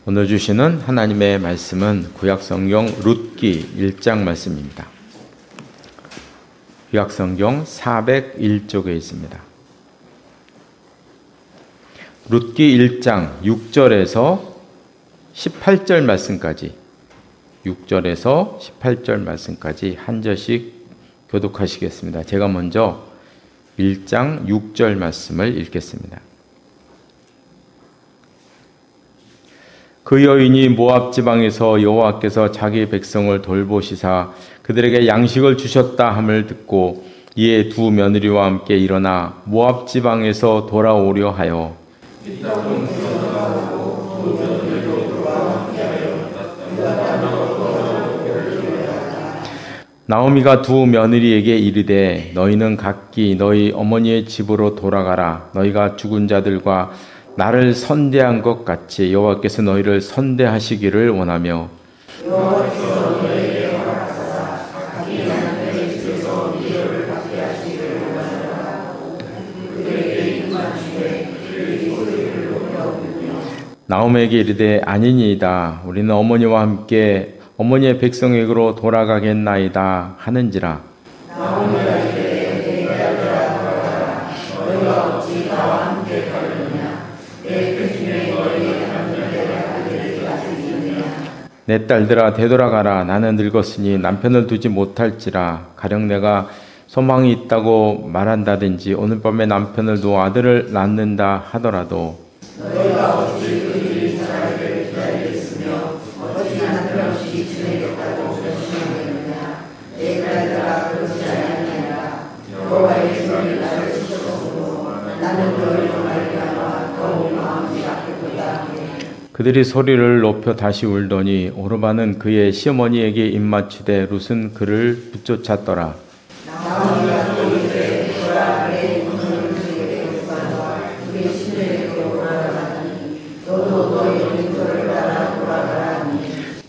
오늘 주시는 하나님의 말씀은 구약성경 룻기 1장 말씀입니다. 구약성경 401쪽에 있습니다. 룻기 1장 6절에서 18절 말씀까지 6절에서 18절 말씀까지 한 절씩 교독하시겠습니다. 제가 먼저 1장 6절 말씀을 읽겠습니다. 그 여인이 모압 지방에서 여호와께서 자기 백성을 돌보시사 그들에게 양식을 주셨다 함을 듣고 이에 두 며느리와 함께 일어나 모압 지방에서 돌아오려 하여 나오미가 두 며느리에게 이르되 너희는 각기 너희 어머니의 집으로 돌아가라. 너희가 죽은 자들과 나를 선대한 것 같이 여호와께서 너희를 선대하시기를 원하며 나오미에게 이르되 아니니이다. 우리는 어머니와 함께 어머니의 백성에게로 돌아가겠나이다 하는지라. 내 딸들아 되돌아가라. 나는 늙었으니 남편을 두지 못할지라. 가령 내가 소망이 있다고 말한다든지 오늘 밤에 남편을 두어 아들을 낳는다 하더라도 너희가 어찌 그들이 자라기를 기다리겠으며 어찌 남편 없이 지내겠다고 결심하느냐. 내 딸들아 그렇지 아니하니라. 여호와의 손이 나를 치셨으므로 나는 너희로 말미암아 더욱 마음이 아프도다. 그들이 소리를 높여 다시 울더니 오르바는 그의 시어머니에게 입맞추되 룻은 그를 붙쫓았더라. 나오미가 또 이르되 보라 그의 문을 그에게 구하노라. 그의 시내에게로 돌아가니 너도 너희 빈소를 따라 돌아가라니.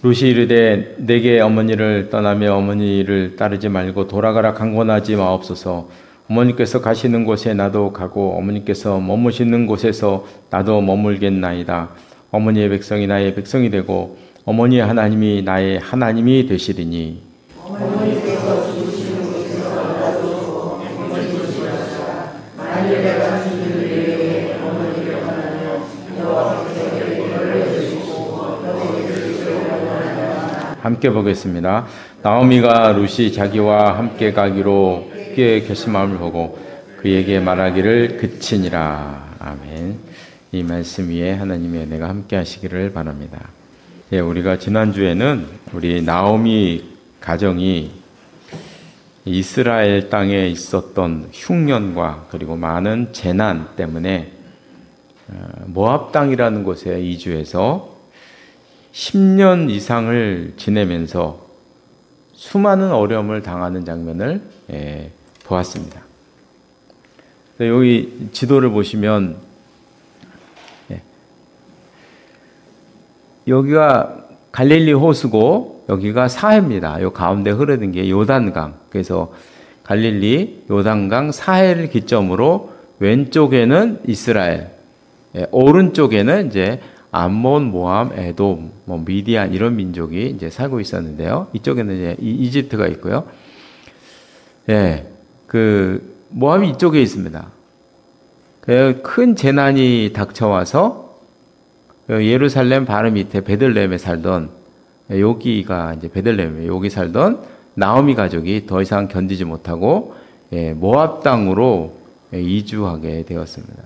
룻이 이르되 내게 어머니를 떠나며 어머니를 따르지 말고 돌아가라 강권하지 마옵소서. 어머니께서 가시는 곳에 나도 가고 어머니께서 머무시는 곳에서 나도 머물겠나이다. 어머니의 백성이 나의 백성이 되고 어머니의 하나님이 나의 하나님이 되시리니. 어머니께서 죽으시는 곳에서 나도 어머니 되시리라. 만일 내가 죽는 일에 어머니를 떠나며 여호와께서 내게 벌려주시고 너에게 주시기를 원하노라. 함께 보겠습니다. 나오미가 룻이 자기와 함께 가기로 쉽게 결심함을 보고 그에게 말하기를 그치니라. 아멘. 이 말씀 위에 하나님의 은혜가 함께 하시기를 바랍니다. 예, 우리가 지난주에는 우리 나오미 가정이 이스라엘 땅에 있었던 흉년과 그리고 많은 재난 때문에 모압 땅이라는 곳에 이주해서 10년 이상을 지내면서 수많은 어려움을 당하는 장면을 보았습니다. 여기 지도를 보시면 여기가 갈릴리 호수고 여기가 사해입니다. 요 가운데 흐르는 게 요단강. 그래서 갈릴리, 요단강, 사해를 기점으로 왼쪽에는 이스라엘, 오른쪽에는 이제 암몬, 모압, 에돔, 미디안 이런 민족이 이제 살고 있었는데요. 이쪽에는 이제 이집트가 있고요. 예, 그 모압이 이쪽에 있습니다. 큰 재난이 닥쳐와서 예루살렘 바로 밑에 베들레헴에 살던 여기가 이제 베들레헴에 여기 살던 나오미 가족이 더 이상 견디지 못하고 모압 땅으로 이주하게 되었습니다.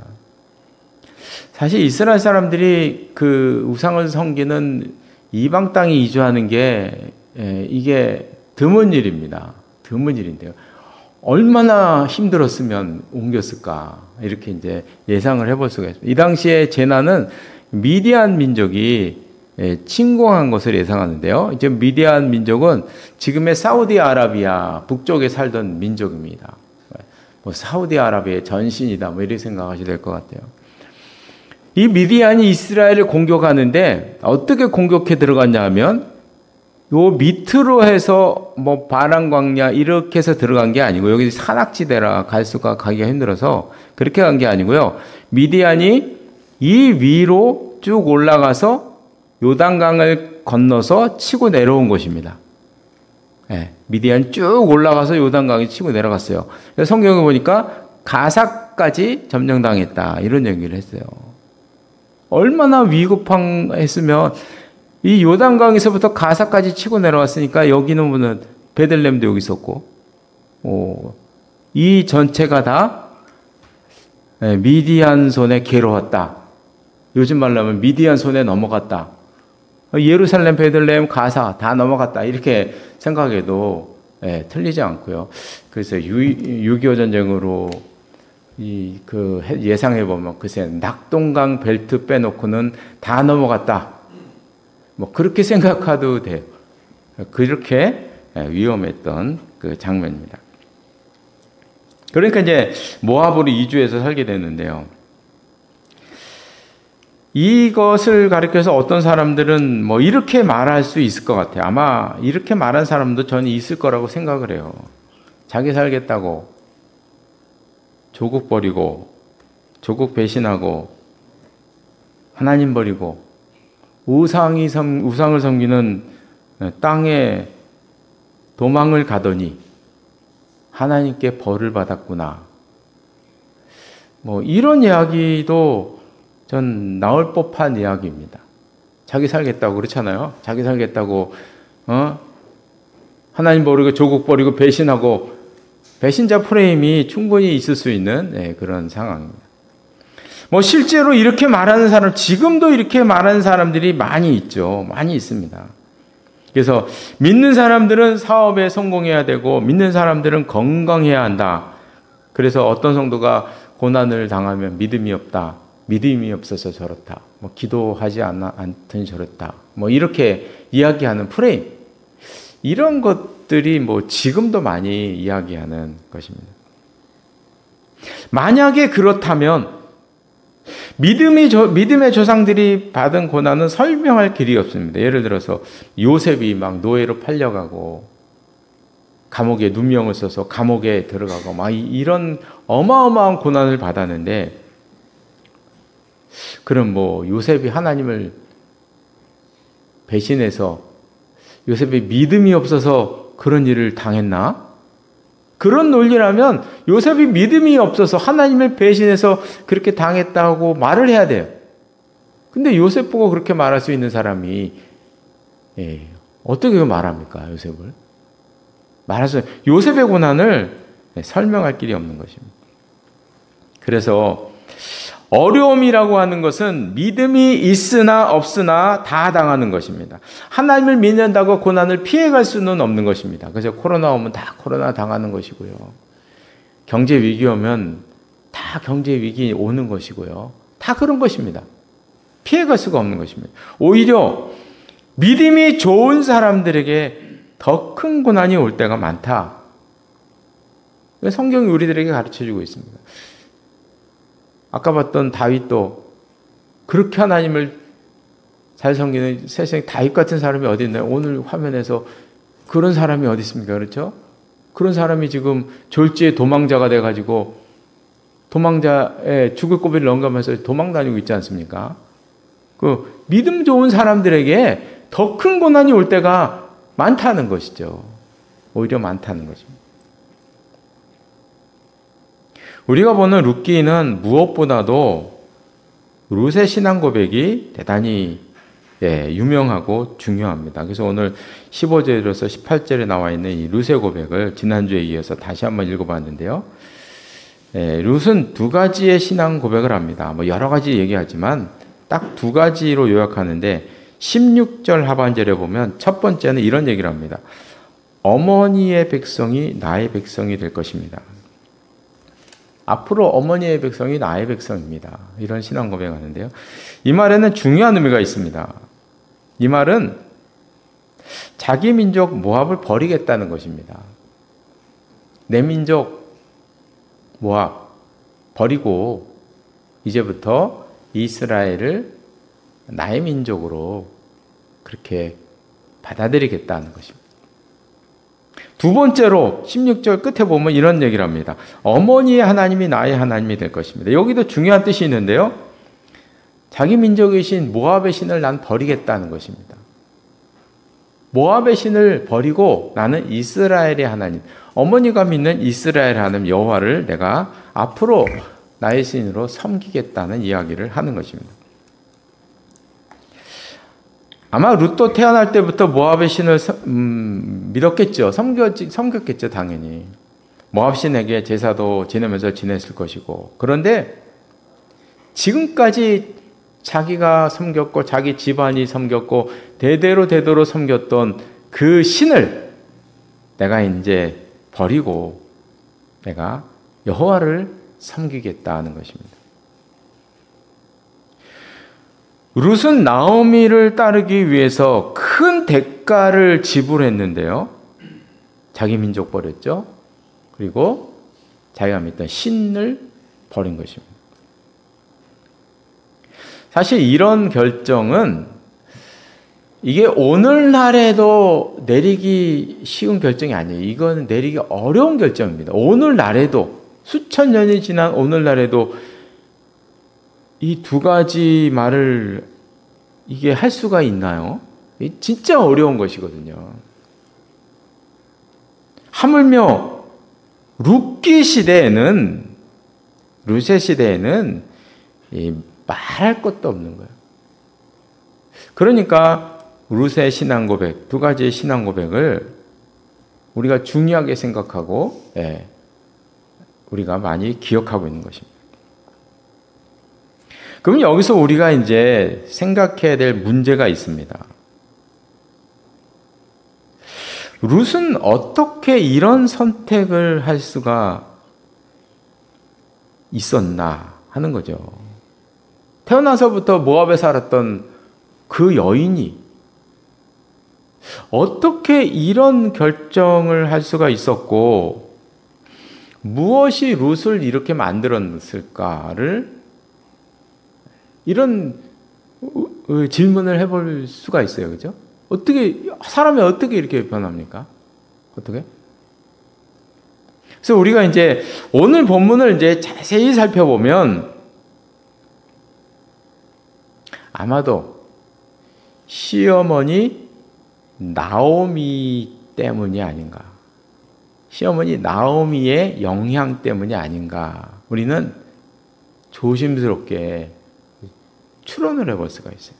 사실 이스라엘 사람들이 그 우상을 섬기는 이방 땅에 이주하는 게 이게 드문 일입니다. 드문 일인데요. 얼마나 힘들었으면 옮겼을까 이렇게 이제 예상을 해볼 수가 있습니다. 이 당시에 재난은 미디안 민족이 침공한 것을 예상하는데요. 이제 미디안 민족은 지금의 사우디아라비아 북쪽에 살던 민족입니다. 사우디아라비아의 전신이다. 이렇게 생각하셔야 될 것 같아요. 이 미디안이 이스라엘을 공격하는데 어떻게 공격해 들어갔냐 하면 요 밑으로 해서 바람 광야 이렇게 해서 들어간 게 아니고 여기 산악지대라 갈 수가 가기가 힘들어서 그렇게 간 게 아니고요. 미디안이 이 위로 쭉 올라가서 요단강을 건너서 치고 내려온 곳입니다. 예, 미디안 쭉 올라가서 요단강에 치고 내려갔어요. 그래서 성경에 보니까 가사까지 점령당했다 이런 얘기를 했어요. 얼마나 위급했으면 이 요단강에서부터 가사까지 치고 내려왔으니까 여기는 보면 베들레헴도 여기 있었고 이 전체가 다 미디안 손에 괴로웠다. 요즘 말로 하면 미디안 손에 넘어갔다. 예루살렘, 베들레헴, 가사 다 넘어갔다. 이렇게 생각해도 틀리지 않고요. 그래서 6.25 전쟁으로 예상해 보면 글쎄 낙동강 벨트 빼놓고는 다 넘어갔다. 뭐 그렇게 생각해도 돼요. 그렇게 위험했던 그 장면입니다. 그러니까 이제 모압으로 이주해서 살게 됐는데요. 이것을 가리켜서 어떤 사람들은 뭐 이렇게 말할 수 있을 것 같아요. 아마 이렇게 말한 사람도 저는 있을 거라고 생각을 해요. 자기 살겠다고 조국 버리고 조국 배신하고 하나님 버리고 우상을 섬기는 땅에 도망을 가더니 하나님께 벌을 받았구나. 뭐 이런 이야기도 전 나올 법한 이야기입니다. 자기 살겠다고 그렇잖아요. 자기 살겠다고 하나님 버리고 조국 버리고 배신하고 배신자 프레임이 충분히 있을 수 있는 그런 상황입니다. 뭐 실제로 이렇게 말하는 사람, 지금도 이렇게 말하는 사람들이 많이 있죠. 많이 있습니다. 그래서 믿는 사람들은 사업에 성공해야 되고 믿는 사람들은 건강해야 한다. 그래서 어떤 성도가 고난을 당하면 믿음이 없다. 믿음이 없어서 저렇다. 뭐 기도하지 않든 저렇다. 뭐 이렇게 이야기하는 프레임. 이런 것들이 뭐 지금도 많이 이야기하는 것입니다. 만약에 그렇다면 믿음의 조상들이 받은 고난은 설명할 길이 없습니다. 예를 들어서 요셉이 막 노예로 팔려가고 감옥에 누명을 써서 감옥에 들어가고 막 이런 어마어마한 고난을 받았는데 그럼 뭐 요셉이 하나님을 배신해서 요셉이 믿음이 없어서 그런 일을 당했나? 그런 논리라면 요셉이 믿음이 없어서 하나님을 배신해서 그렇게 당했다고 말을 해야 돼요. 근데 요셉 보고 그렇게 말할 수 있는 사람이 어떻게 말합니까? 요셉을 말해서 요셉의 고난을 설명할 길이 없는 것입니다. 그래서 어려움이라고 하는 것은 믿음이 있으나 없으나 다 당하는 것입니다. 하나님을 믿는다고 고난을 피해갈 수는 없는 것입니다. 그래서 코로나 오면 다 코로나 당하는 것이고요. 경제 위기 오면 다 경제 위기 오는 것이고요. 다 그런 것입니다. 피해갈 수가 없는 것입니다. 오히려 믿음이 좋은 사람들에게 더 큰 고난이 올 때가 많다. 성경이 우리들에게 가르쳐주고 있습니다. 아까 봤던 다윗도 그렇게 하나님을 잘 섬기는 세상에 다윗 같은 사람이 어디 있나요? 오늘 화면에서 그런 사람이 어디 있습니까? 그렇죠? 그런 사람이 지금 졸지에 도망자가 돼가지고 도망자의 죽을 고비를 넘가면서 도망 다니고 있지 않습니까? 그 믿음 좋은 사람들에게 더 큰 고난이 올 때가 많다는 것이죠. 오히려 많다는 것입니다. 우리가 보는 룻기는 무엇보다도 룻의 신앙 고백이 대단히 유명하고 중요합니다. 그래서 오늘 15절에서 18절에 나와 있는 이 룻의 고백을 지난주에 이어서 다시 한번 읽어봤는데요. 룻은 두 가지의 신앙 고백을 합니다. 뭐 여러 가지 얘기하지만 딱 두 가지로 요약하는데 16절 하반절에 보면 첫 번째는 이런 얘기를 합니다. 어머니의 백성이 나의 백성이 될 것입니다. 앞으로 어머니의 백성이 나의 백성입니다. 이런 신앙 고백하는데요. 이 말에는 중요한 의미가 있습니다. 이 말은 자기 민족 모압을 버리겠다는 것입니다. 내 민족 모압 버리고 이제부터 이스라엘을 나의 민족으로 그렇게 받아들이겠다는 것입니다. 두 번째로 16절 끝에 보면 이런 얘기를 합니다. 어머니의 하나님이 나의 하나님이 될 것입니다. 여기도 중요한 뜻이 있는데요. 자기 민족의 신 모압의 신을 난 버리겠다는 것입니다. 모압의 신을 버리고 나는 이스라엘의 하나님, 어머니가 믿는 이스라엘 하나님 여호와를 내가 앞으로 나의 신으로 섬기겠다는 이야기를 하는 것입니다. 아마 룻도 태어날 때부터 모압의 신을 믿었겠죠. 섬겼겠죠, 당연히. 모압 신에게 제사도 지내면서 지냈을 것이고. 그런데 지금까지 자기가 섬겼고 자기 집안이 섬겼고 대대로 섬겼던 그 신을 내가 이제 버리고 내가 여호와를 섬기겠다는 것입니다. 룻은 나오미를 따르기 위해서 큰 대가를 지불했는데요. 자기 민족 버렸죠. 그리고 자기가 믿던 신을 버린 것입니다. 사실 이런 결정은 이게 오늘날에도 내리기 쉬운 결정이 아니에요. 이거는 내리기 어려운 결정입니다. 오늘날에도 수천 년이 지난 오늘날에도 이 두 가지 말을 이게 할 수가 있나요? 진짜 어려운 것이거든요. 하물며 룻의 시대에는 말할 것도 없는 거예요. 그러니까 룻의 신앙 고백, 두 가지의 신앙 고백을 우리가 중요하게 생각하고 우리가 많이 기억하고 있는 것입니다. 그럼 여기서 우리가 이제 생각해야 될 문제가 있습니다. 룻은 어떻게 이런 선택을 할 수가 있었나 하는 거죠. 태어나서부터 모압에 살았던 그 여인이 어떻게 이런 결정을 할 수가 있었고 무엇이 룻을 이렇게 만들었을까를 이런 질문을 해볼 수가 있어요. 그죠? 사람이 어떻게 이렇게 변합니까? 어떻게? 그래서 우리가 이제 오늘 본문을 이제 자세히 살펴보면 아마도 시어머니 나오미 때문이 아닌가. 시어머니 나오미의 영향 때문이 아닌가. 우리는 조심스럽게 추론을 해볼 수가 있어요.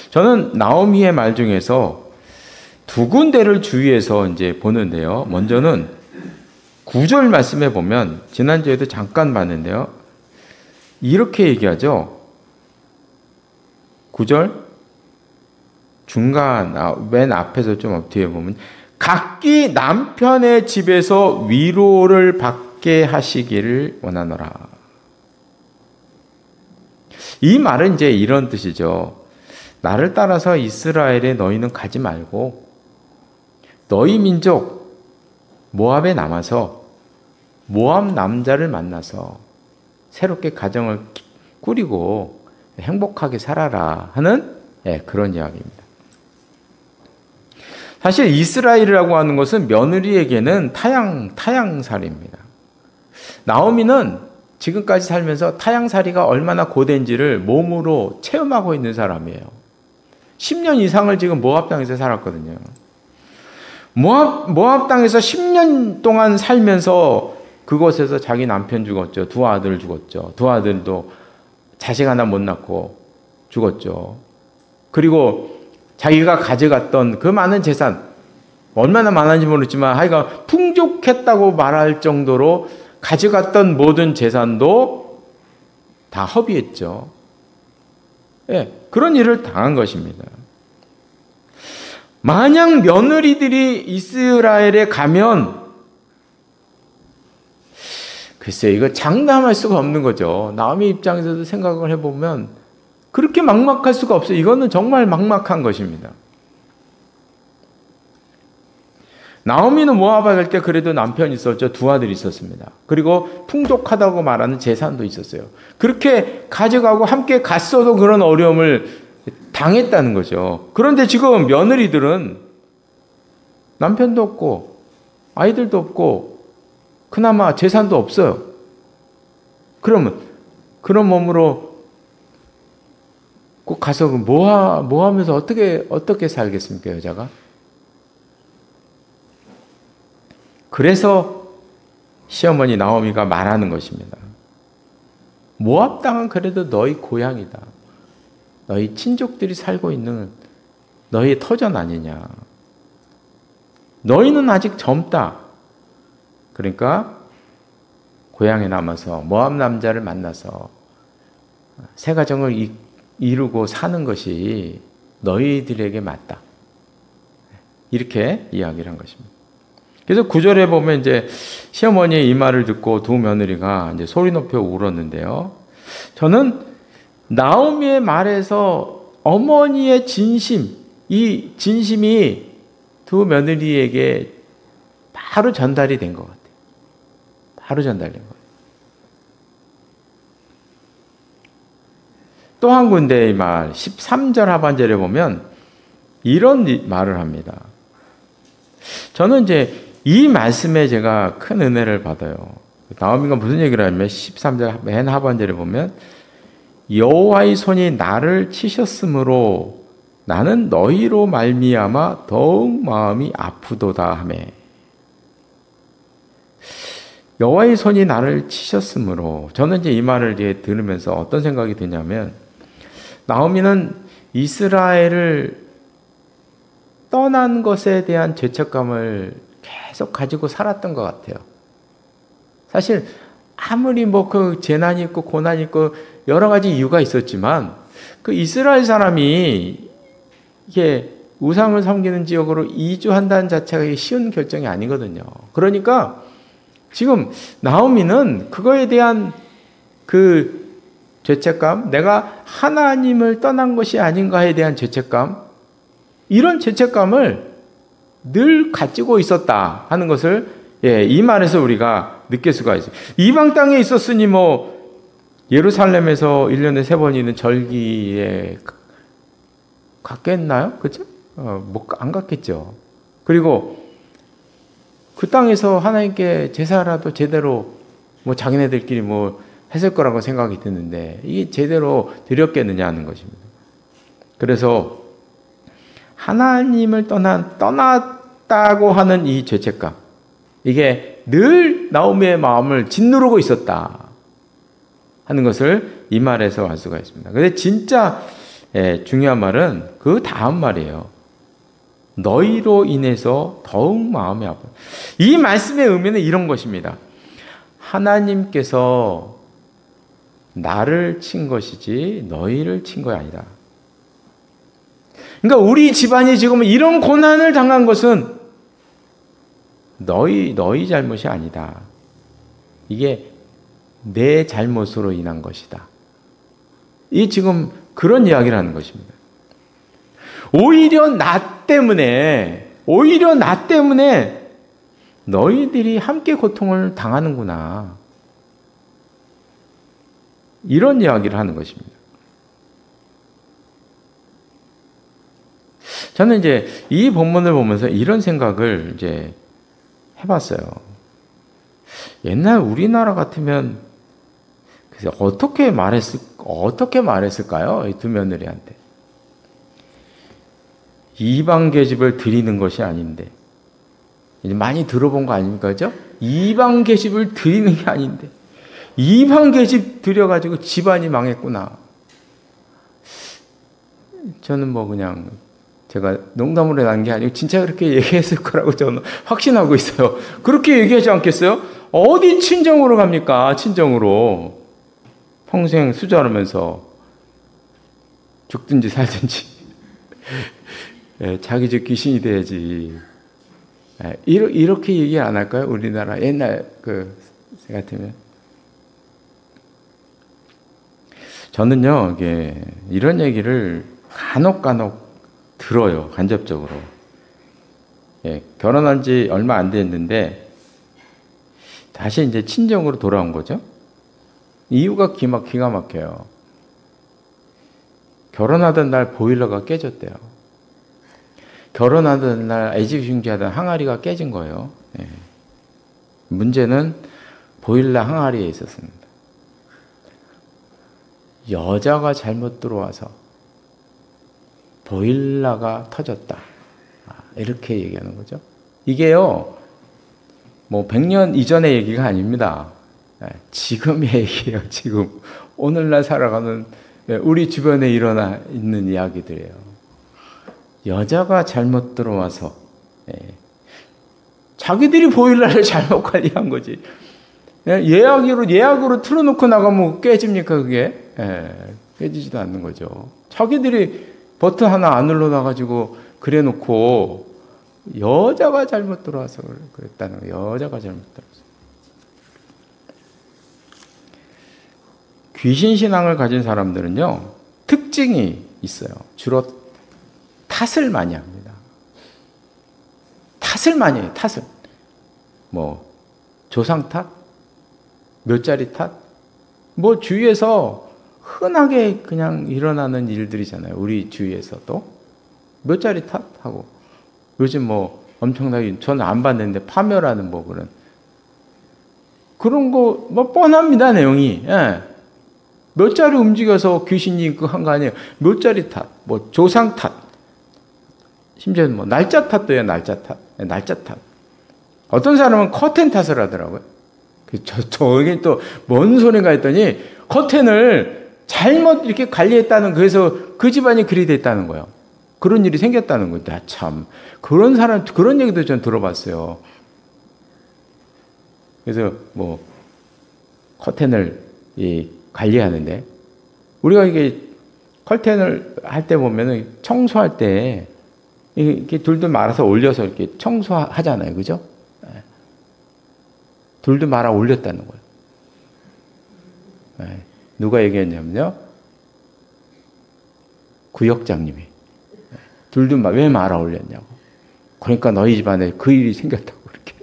저는 나오미의 말 중에서 두 군데를 주의해서 이제 보는데요. 먼저는 9절 말씀에 보면 지난주에도 잠깐 봤는데요. 이렇게 얘기하죠. 9절 중간 맨 앞에서 좀 뒤에 보면 각기 남편의 집에서 위로를 받게 하시기를 원하노라. 이 말은 이제 이런 뜻이죠. 나를 따라서 이스라엘에 너희는 가지 말고 너희 민족 모압에 남아서 모압 남자를 만나서 새롭게 가정을 꾸리고 행복하게 살아라 하는 그런 이야기입니다. 사실 이스라엘이라고 하는 것은 며느리에게는 타향살이입니다. 나오미는 지금까지 살면서 타향살이가 얼마나 고된지를 몸으로 체험하고 있는 사람이에요. 10년 이상을 지금 모압 땅에서 살았거든요. 모압 땅에서 10년 동안 살면서 그곳에서 자기 남편 죽었죠. 두 아들 죽었죠. 두 아들도 자식 하나 못 낳고 죽었죠. 그리고 자기가 가져갔던 그 많은 재산, 얼마나 많은지 모르지만 하여간 풍족했다고 말할 정도로 가져갔던 모든 재산도 다 허비했죠. 그런 일을 당한 것입니다. 만약 며느리들이 이스라엘에 가면 글쎄요, 이거 장담할 수가 없는 거죠. 나오미 입장에서도 생각을 해보면 그렇게 막막할 수가 없어요. 이거는 정말 막막한 것입니다. 나오미는 모압에 갈 때 그래도 남편이 있었죠. 두 아들이 있었습니다. 그리고 풍족하다고 말하는 재산도 있었어요. 그렇게 가져가고 함께 갔어도 그런 어려움을 당했다는 거죠. 그런데 지금 며느리들은 남편도 없고 아이들도 없고 그나마 재산도 없어요. 그러면 그런 몸으로 꼭 가서 뭐 하면서 어떻게 살겠습니까, 여자가? 그래서 시어머니 나오미가 말하는 것입니다. 모압 땅은 그래도 너희 고향이다. 너희 친족들이 살고 있는 너희의 터전 아니냐. 너희는 아직 젊다. 그러니까 고향에 남아서 모압 남자를 만나서 새 가정을 이루고 사는 것이 너희들에게 맞다. 이렇게 이야기를 한 것입니다. 그래서 9절에 보면 이제 시어머니의 이 말을 듣고 두 며느리가 이제 소리 높여 울었는데요. 저는 나오미의 말에서 어머니의 진심, 이 진심이 두 며느리에게 바로 전달이 된 것 같아요. 바로 전달된 거예요. 또 한 군데의 말, 13절 하반절에 보면 이런 말을 합니다. 저는 이제 이 말씀에 제가 큰 은혜를 받아요. 나오미가 무슨 얘기를 하냐면 13절 맨 하반절에 보면 여호와의 손이 나를 치셨으므로 나는 너희로 말미암아 더욱 마음이 아프도다 하매. 여호와의 손이 나를 치셨으므로 저는 이제 이 말을 이제 들으면서 어떤 생각이 드냐면 나오미는 이스라엘을 떠난 것에 대한 죄책감을 계속 가지고 살았던 것 같아요. 사실 아무리 그 재난이 있고 고난이 있고 여러 가지 이유가 있었지만 그 이스라엘 사람이 이게 우상을 섬기는 지역으로 이주한다는 자체가 쉬운 결정이 아니거든요. 그러니까 지금 나오미는 그거에 대한 그 죄책감, 내가 하나님을 떠난 것이 아닌가에 대한 죄책감, 이런 죄책감을 늘 가지고 있었다 하는 것을 이 말에서 우리가 느낄 수가 있어요. 이방 땅에 있었으니 예루살렘에서 1년에 3번 있는 절기에 갔겠나요? 그렇죠? 안 갔겠죠. 그리고 그 땅에서 하나님께 제사라도 제대로 자기네들끼리 했을 거라고 생각이 드는데 이게 제대로 드렸겠느냐 하는 것입니다. 그래서 하나님을 떠났다고 하는 이 죄책감, 이게 늘 나오미의 마음을 짓누르고 있었다 하는 것을 이 말에서 알 수가 있습니다. 근데 진짜 중요한 말은 그 다음 말이에요. 너희로 인해서 더욱 마음이 아파. 이 말씀의 의미는 이런 것입니다. 하나님께서 나를 친 것이지 너희를 친 것이 아니다. 그러니까 우리 집안이 지금 이런 고난을 당한 것은 너희 잘못이 아니다. 이게 내 잘못으로 인한 것이다. 이 지금 그런 이야기를 하는 것입니다. 오히려 나 때문에 너희들이 함께 고통을 당하는구나. 이런 이야기를 하는 것입니다. 저는 이제 이 본문을 보면서 이런 생각을 이제 해봤어요. 옛날 우리나라 같으면 어떻게 말했을까요? 이 두 며느리한테. 이방 계집을 드리는 것이 아닌데. 이제 많이 들어본 거 아닙니까? 그죠? 이방 계집을 드리는 게 아닌데. 이방 계집 드려가지고 집안이 망했구나. 저는 그냥 제가 농담으로 한 게 아니고 진짜 그렇게 얘기했을 거라고 저는 확신하고 있어요. 그렇게 얘기하지 않겠어요? 어디 친정으로 갑니까? 친정으로. 평생 수절하면서 죽든지 살든지 자기 집 귀신이 돼야지. 이렇게 얘기 안 할까요? 우리나라 옛날 같으면. 저는요, 이런 얘기를 간혹 들어요, 간접적으로. 결혼한 지 얼마 안 됐는데, 다시 이제 친정으로 돌아온 거죠. 이유가 기가 막혀요. 결혼하던 날 보일러가 깨졌대요. 결혼하던 날 애지중지하던 항아리가 깨진 거예요. 문제는 보일러 항아리에 있었습니다. 여자가 잘못 들어와서 보일러가 터졌다. 이렇게 얘기하는 거죠. 이게요, 뭐 100년 이전의 얘기가 아닙니다. 지금의 얘기예요. 지금 오늘날 살아가는 우리 주변에 일어나 있는 이야기들이에요. 여자가 잘못 들어와서 자기들이 보일러를 잘못 관리한 거지. 예약으로 틀어놓고 나가면 깨집니까 그게? 깨지지도 않는 거죠. 자기들이 버튼 하나 안 눌러놔가지고 그래놓고 여자가 잘못 들어와서 그랬다는 거예요. 여자가 잘못 들어와서. 귀신신앙을 가진 사람들은요, 특징이 있어요. 주로 탓을 많이 합니다. 탓을 많이 해요. 탓을. 뭐 조상 탓? 몇 자리 탓? 뭐 주위에서 흔하게 그냥 일어나는 일들이잖아요. 우리 주위에서도. 몇 자리 탓하고. 요즘 뭐 엄청나게, 저는 안 봤는데 파멸하는 뭐 그런 거 뭐 뻔합니다. 내용이. 몇 자리 움직여서 귀신이 그 한 거 아니에요. 몇 자리 탓, 뭐 조상 탓, 심지어 뭐 날짜 탓도 해요. 날짜 탓. 날짜 탓. 어떤 사람은 커튼 탓을 하더라고요. 저게 또 뭔 소린가 했더니 커튼을 잘못 이렇게 관리했다는, 그래서 그 집안이 그리 됐다는 거예요. 그런 일이 생겼다는 거예요. 참. 그런 얘기도 전 들어봤어요. 그래서 뭐 커튼을 관리하는데, 우리가 이게 커튼을 할 때 보면은 청소할 때 이렇게 둘둘 말아서 올려서 이렇게 청소하잖아요. 그죠? 둘둘 말아 올렸다는 거예요. 누가 얘기했냐면요, 구역장님이. 둘둘 왜 말아 올렸냐고. 그러니까 너희 집안에 그 일이 생겼다고 그렇게.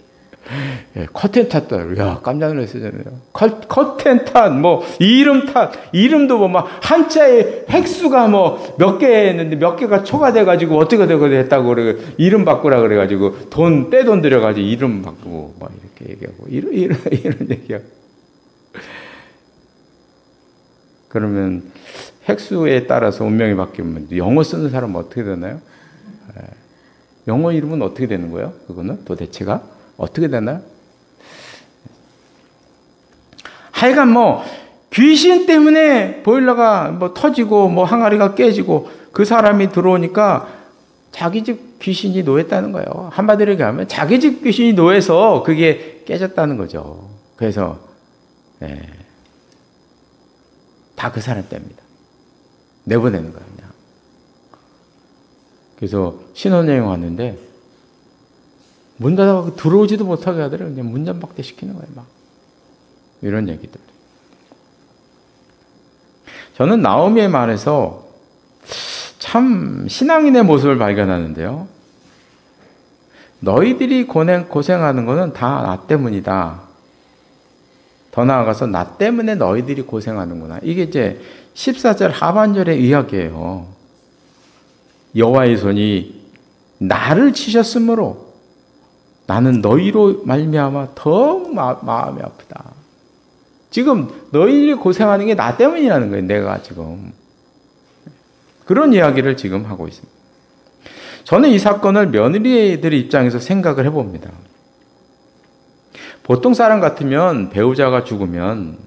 커튼 탓도, 야, 깜짝 놀랐어요. 커튼 탓, 뭐 이름 탓, 이름도 뭐 막 한자에 획수가 뭐 몇 개 했는데 몇 개가 초과돼가지고 어떻게 되고 했다고 그래, 이름 바꾸라 그래가지고 떼돈 들여가지고 이름 바꾸고 막 이렇게 얘기하고 이런 얘기하고. 그러면 획수에 따라서 운명이 바뀌면 영어 쓰는 사람은 어떻게 되나요? 영어 이름은 어떻게 되는 거예요? 그거는 도대체가 어떻게 되나요? 하여간 뭐 귀신 때문에 보일러가 뭐 터지고 뭐 항아리가 깨지고 그 사람이 들어오니까 자기 집 귀신이 노했다는 거예요. 한마디로 얘기하면 자기 집 귀신이 노해서 그게 깨졌다는 거죠. 그래서 다 그 사람 때입니다. 내보내는 거예요, 그냥. 그래서 신혼여행 왔는데 문 닫아서 들어오지도 못하게 하더라고요. 그냥 문전박대 시키는 거예요, 막. 이런 얘기들. 저는 나오미의 말에서 참 신앙인의 모습을 발견하는데요. 너희들이 고생하는 것은 다 나 때문이다. 더 나아가서 나 때문에 너희들이 고생하는구나. 이게 이제 14절 하반절의 이야기예요. 여호와의 손이 나를 치셨으므로 나는 너희로 말미암아 더 마음이 아프다. 지금 너희들이 고생하는 게 나 때문이라는 거예요. 내가 지금. 그런 이야기를 지금 하고 있습니다. 저는 이 사건을 며느리들 입장에서 생각을 해봅니다. 보통 사람 같으면 배우자가 죽으면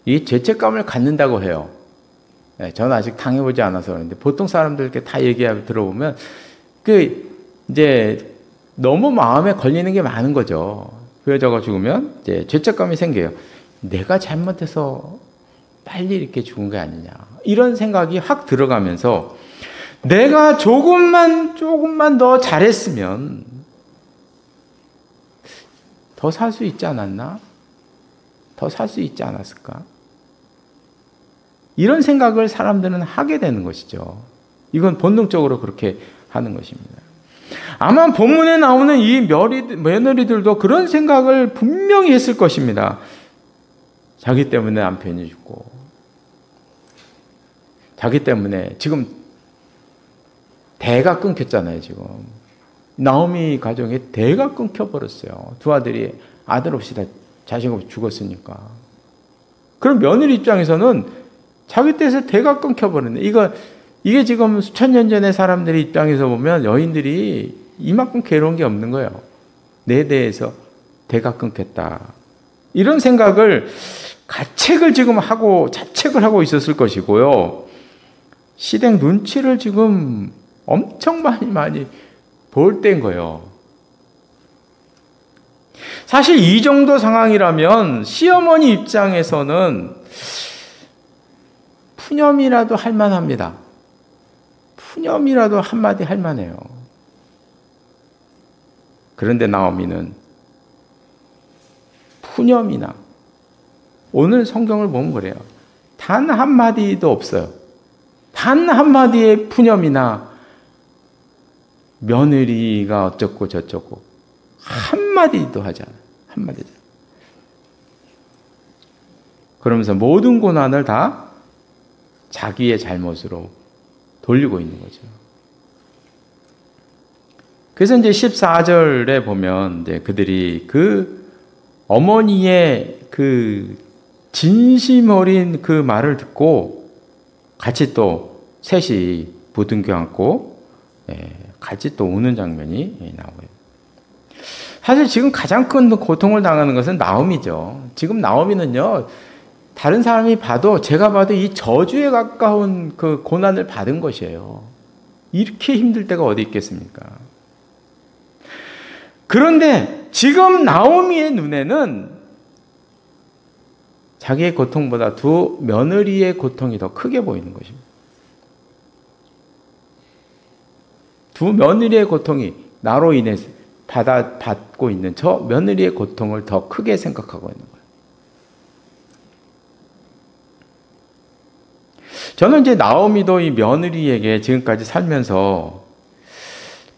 이 죄책감을 갖는다고 해요. 저는 아직 당해보지 않아서 그런데 보통 사람들께 다 얘기하고 들어보면 이제 너무 마음에 걸리는 게 많은 거죠. 그 여자가 죽으면 이제 죄책감이 생겨요. 내가 잘못해서 빨리 이렇게 죽은 게 아니냐. 이런 생각이 확 들어가면서 내가 조금만 더 잘했으면 더 살 수 있지 않았나? 더 살 수 있지 않았을까? 이런 생각을 사람들은 하게 되는 것이죠. 이건 본능적으로 그렇게 하는 것입니다. 아마 본문에 나오는 이 며느리들도 그런 생각을 분명히 했을 것입니다. 자기 때문에 남편이 죽고, 자기 때문에 지금 대가 끊겼잖아요, 지금. 나오미 가정에 대가 끊겨버렸어요. 두 아들이 아들 없이 다 자식 없이 죽었으니까. 그럼 며느리 입장에서는 자기 때에서 대가 끊겨버렸네. 이게 지금 수천 년 전의 사람들의 입장에서 보면 여인들이 이만큼 괴로운 게 없는 거예요. 내 대에서 대가 끊겼다. 이런 생각을 가책을 지금 하고 자책을 하고 있었을 것이고요. 시댁 눈치를 지금 엄청 많이 볼 때인 거예요. 사실 이 정도 상황이라면 시어머니 입장에서는 푸념이라도 할 만합니다. 푸념이라도 한마디 할 만해요. 그런데 나오미는 푸념이나 오늘 성경을 보면 그래요. 단 한마디도 없어요. 단 한마디의 푸념이나 며느리가 어쩌고 저쩌고 한마디도 하지 않아요. 한마디도. 그러면서 모든 고난을 다 자기의 잘못으로 돌리고 있는 거죠. 그래서 이제 14절에 보면 이제 그들이 그 어머니의 그 진심 어린 그 말을 듣고 같이 또 셋이 부둥켜 안고 같이 또 우는 장면이 나와요. 사실 지금 가장 큰 고통을 당하는 것은 나오미죠. 지금 나오미는요, 다른 사람이 봐도 제가 봐도 이 저주에 가까운 그 고난을 받은 것이에요. 이렇게 힘들 때가 어디 있겠습니까? 그런데 지금 나오미의 눈에는 자기의 고통보다 두 며느리의 고통이 더 크게 보이는 것입니다. 두 며느리의 고통이 나로 인해서 받고 있는 저 며느리의 고통을 더 크게 생각하고 있는 거예요. 저는 이제 나오미도 이 며느리에게 지금까지 살면서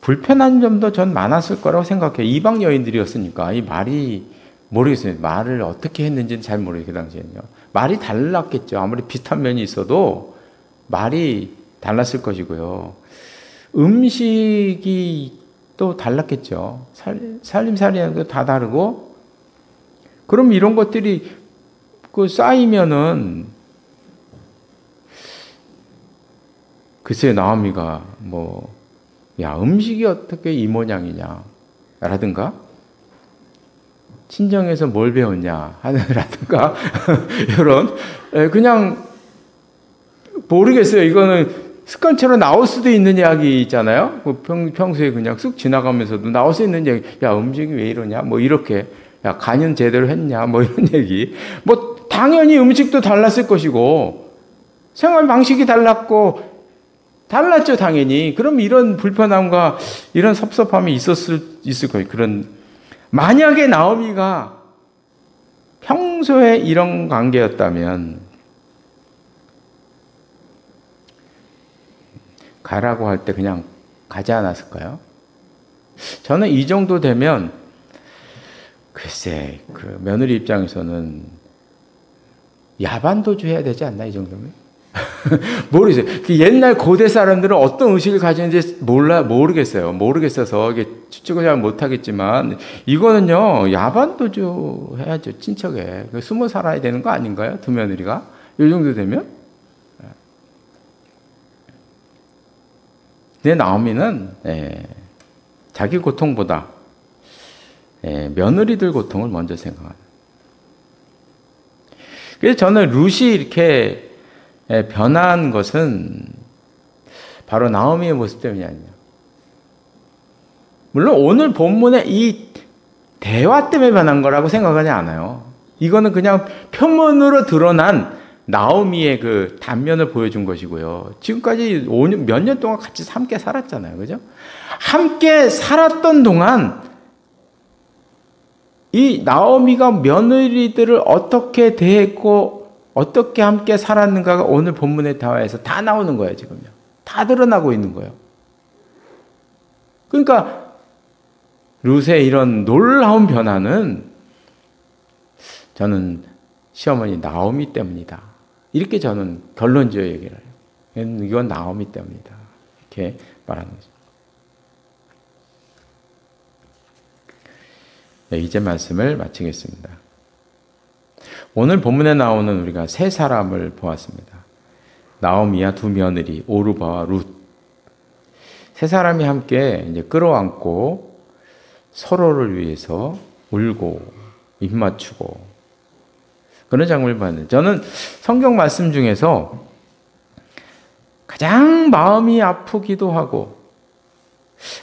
불편한 점도 전 많았을 거라고 생각해요. 이방 여인들이었으니까 이 말이 모르겠어요. 말을 어떻게 했는지는 잘 모르겠어요. 그 당시에는요. 말이 달랐겠죠. 아무리 비슷한 면이 있어도 말이 달랐을 것이고요. 음식이 또 달랐겠죠. 살림살이하는 거 다 다르고. 그럼 이런 것들이 그 쌓이면은 글쎄 나오미가 야 음식이 어떻게 이 모양이냐 라든가 친정에서 뭘 배웠냐 하느라든가 이런 그냥 모르겠어요. 이거는 습관처럼 나올 수도 있는 이야기 있잖아요. 평소에 그냥 쑥 지나가면서도 나올 수 있는 얘기. 야 음식이 왜 이러냐 이렇게. 야 간연 제대로 했냐 이런 얘기. 당연히 음식도 달랐을 것이고 생활 방식이 달랐죠 당연히. 그럼 이런 불편함과 이런 섭섭함이 있을 거예요. 만약에 나오미가 평소에 이런 관계였다면 가라고 할 때 그냥 가지 않았을까요? 저는 이 정도 되면 글쎄 그 며느리 입장에서는 야반도주 해야 되지 않나 이 정도면? 모르겠어요. 옛날 고대 사람들은 어떤 의식을 가지는지 모르겠어서 이게 추측을 잘 못하겠지만 이거는요 야반도주 해야죠. 친척에 숨어 살아야 되는 거 아닌가요? 두 며느리가 이 정도 되면. 근데 나오미는 자기 고통보다 며느리들 고통을 먼저 생각합니다. 그래서 저는 룻이 이렇게 변한 것은 바로 나오미의 모습 때문이 아니냐. 물론 오늘 본문의 이 대화 때문에 변한 거라고 생각하지 않아요. 이거는 그냥 표면으로 드러난 나오미의 그 단면을 보여준 것이고요. 지금까지 몇 년 동안 같이 함께 살았잖아요. 그죠? 함께 살았던 동안 이 나오미가 며느리들을 어떻게 대했고 어떻게 함께 살았는가가 오늘 본문의 대화에서 다 나오는 거예요, 지금요. 다 드러나고 있는 거예요. 그러니까 룻의 이런 놀라운 변화는 저는 시어머니 나오미 때문이다. 이렇게 저는 결론지어 얘기를 해요. 이건 나오미 때문이다. 이렇게 말하는 거죠. 네, 이제 말씀을 마치겠습니다. 오늘 본문에 나오는 우리가 세 사람을 보았습니다. 나오미와 두 며느리 오르바와 룻 세 사람이 함께 이제 끌어안고 서로를 위해서 울고 입 맞추고 그런 장면을 봤는데 저는 성경 말씀 중에서 가장 마음이 아프기도 하고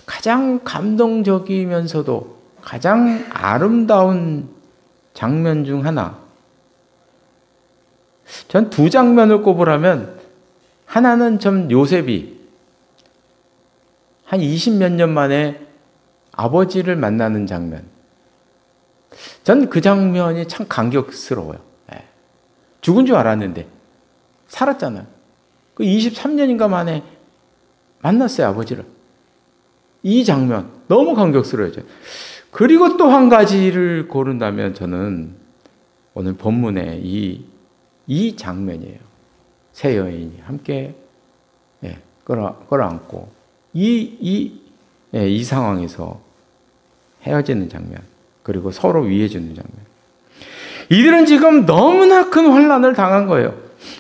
가장 감동적이면서도 가장 아름다운 장면 중 하나. 전 두 장면을 꼽으라면 하나는 좀 요셉이 한 20몇 년 만에 아버지를 만나는 장면. 전 그 장면이 참 감격스러워요. 죽은 줄 알았는데 살았잖아요. 그 23년인가 만에 만났어요, 아버지를. 이 장면 너무 감격스러워요. 그리고 또 한 가지를 고른다면 저는 오늘 본문의 이 장면이에요. 세 여인이 함께 끌어안고 이 상황에서 헤어지는 장면, 그리고 서로 위해주는 장면. 이들은 지금 너무나 큰 환난을 당한 거예요.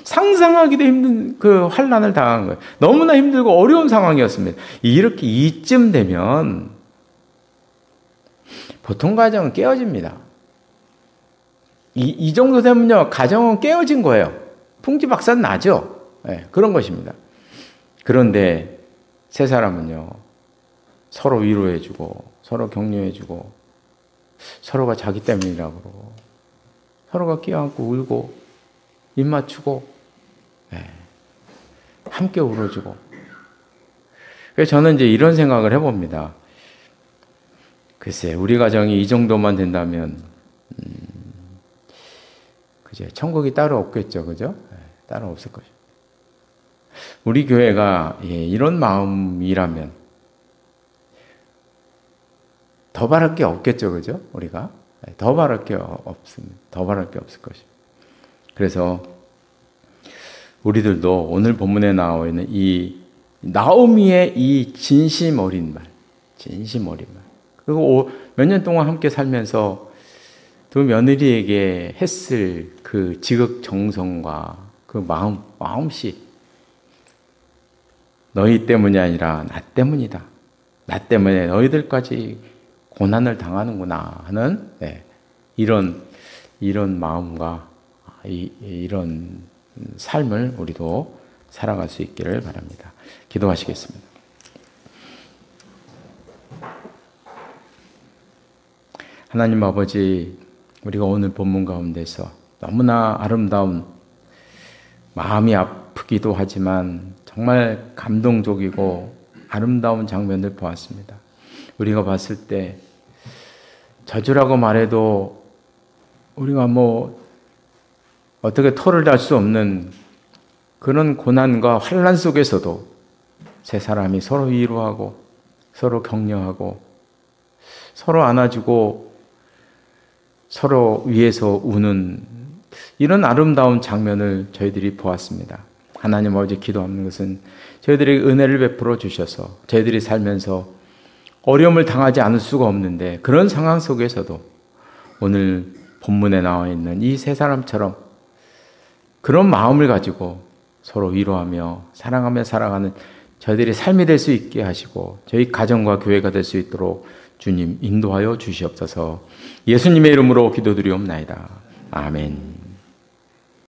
상상하기도 힘든 그 환난을 당한 거예요. 너무나 힘들고 어려운 상황이었습니다. 이렇게 이쯤 되면 보통 가정은 깨어집니다. 이 정도 되면요, 가정은 깨어진 거예요. 풍지박산 나죠. 그런 것입니다. 그런데 세 사람은요, 서로 위로해주고 서로 격려해주고 서로가 자기 때문이라고 그러고 서로가 끼어안고 울고 입 맞추고 함께 울어주고. 그래서 저는 이제 이런 생각을 해봅니다. 글쎄, 우리 가정이 이 정도만 된다면 그죠? 천국이 따로 없겠죠, 그죠? 따로 없을 것이죠. 우리 교회가 이런 마음이라면 더 바랄 게 없겠죠, 그죠? 우리가 더 바랄 게 없습니다. 더 바랄 게 없을 것입니다. 그래서 우리들도 오늘 본문에 나와 있는 이 나오미의 이 진심 어린 말, 그리고 몇 년 동안 함께 살면서 두 며느리에게 했을 그 지극정성과 그 마음씨, 너희 때문이 아니라 나 때문이다. 나 때문에 너희들까지 고난을 당하는구나 하는 이런 마음과 이런 삶을 우리도 살아갈 수 있기를 바랍니다. 기도하시겠습니다. 하나님 아버지, 우리가 오늘 본문 가운데서 너무나 아름다운, 마음이 아프기도 하지만 정말 감동적이고 아름다운 장면을 보았습니다. 우리가 봤을 때 저주라고 말해도 우리가 어떻게 토를 달 수 없는 그런 고난과 환난 속에서도 세 사람이 서로 위로하고 서로 격려하고 서로 안아주고 서로 위에서 우는 이런 아름다운 장면을 저희들이 보았습니다. 하나님 아버지, 기도하는 것은 저희들에게 은혜를 베풀어 주셔서 저희들이 살면서 어려움을 당하지 않을 수가 없는데, 그런 상황 속에서도 오늘 본문에 나와 있는 이 세 사람처럼 그런 마음을 가지고 서로 위로하며 사랑하며 살아가는 저희들의 삶이 될 수 있게 하시고 저희 가정과 교회가 될 수 있도록 주님 인도하여 주시옵소서. 예수님의 이름으로 기도드리옵나이다. 아멘.